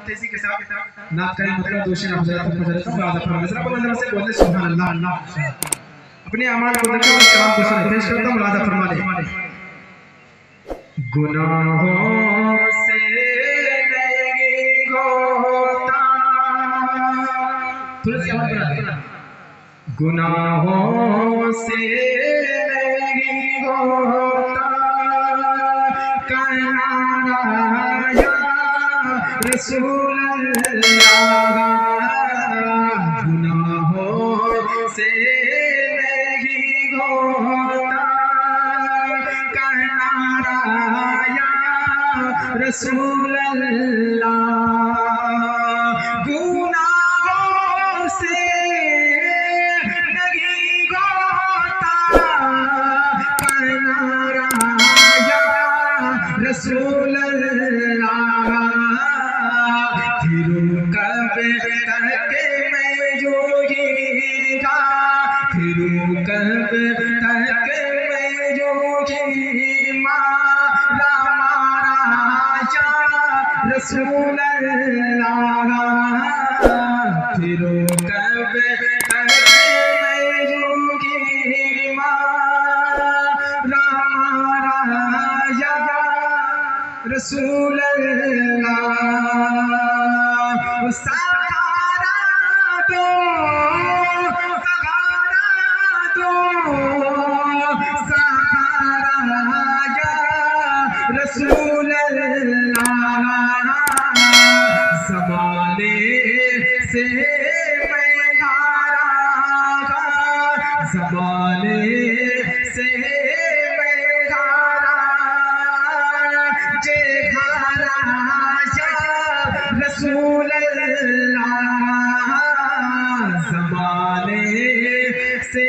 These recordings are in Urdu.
تیزی کے ساتھ نعت کریں مطلب دوشی نہ حضرت مجرد ملازہ فرمائے ذرا بلند سے بولے سبحان اللہ اپنے اعمال کو دیکھیں اور کلام کو سنیں پیش کرتا ہوں ملازہ فرمائے گناہوں سے نہیں ہوتا تھوڑا سی آواز بڑھا دیں گناہوں سے نہیں ہوتا کہنا یا رسول اللہ گناہوں سے نہیں ہوتا کہنا یا رسول اللہ گناہوں سے نہیں ہوتا کہنا یا رسول اللہ پھر کب تک میں یوں گا پھر کب تک میں یوں مارا یا رسول اللہ پھر کب تک میں یوں مارا یا رسول اللہ سہارا دو سہارا یا رسول اللہ زمانے سے میں ہارا زمانے سے میں ہارا رسول اللہ زمانے سے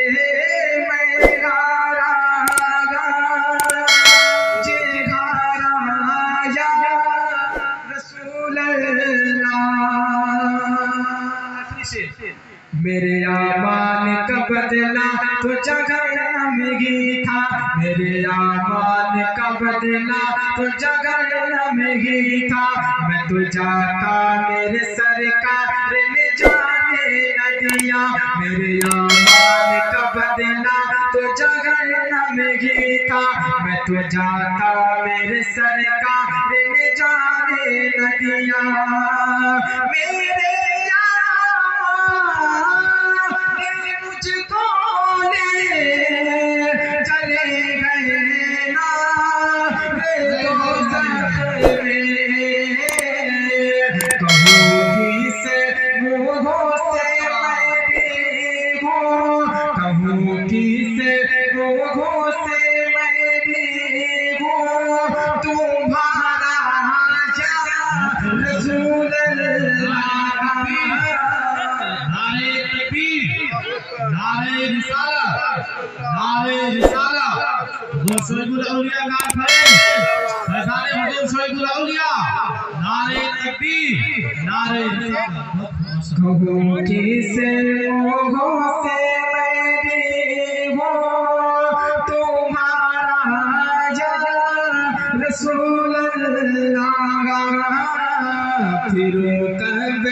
میں ہارا یا رسول اللہ میرے اعمال کا بدلہ تو جہنم تھا میرے اعمال کا بدلہ تو جہنم تھا میں تو جاتا میرے سرکار نے جانے نہ دیا میرے اعمال کا بدلہ تو جہنم تھا میں تو جاتا میرے سرکار نے جانے نہ دیا میرے مجھ کو لے چلے گئے نا کہوں کس منہوں سے میں بھی ہوں کہوں کس منہوں سے میں بھی ہوں تمہارا یا رسول اللہ نعرہ رسالہ نعرہ رسالہ حضور شعیب الاولیاء نام کھڑے فیضان حضور شعیب الاولیاء نعرہ تکبیر نعرہ رسالہ کہوں کس منہوں سے میں بھی ہوں تمہارا یا رسول اللہ پھر کب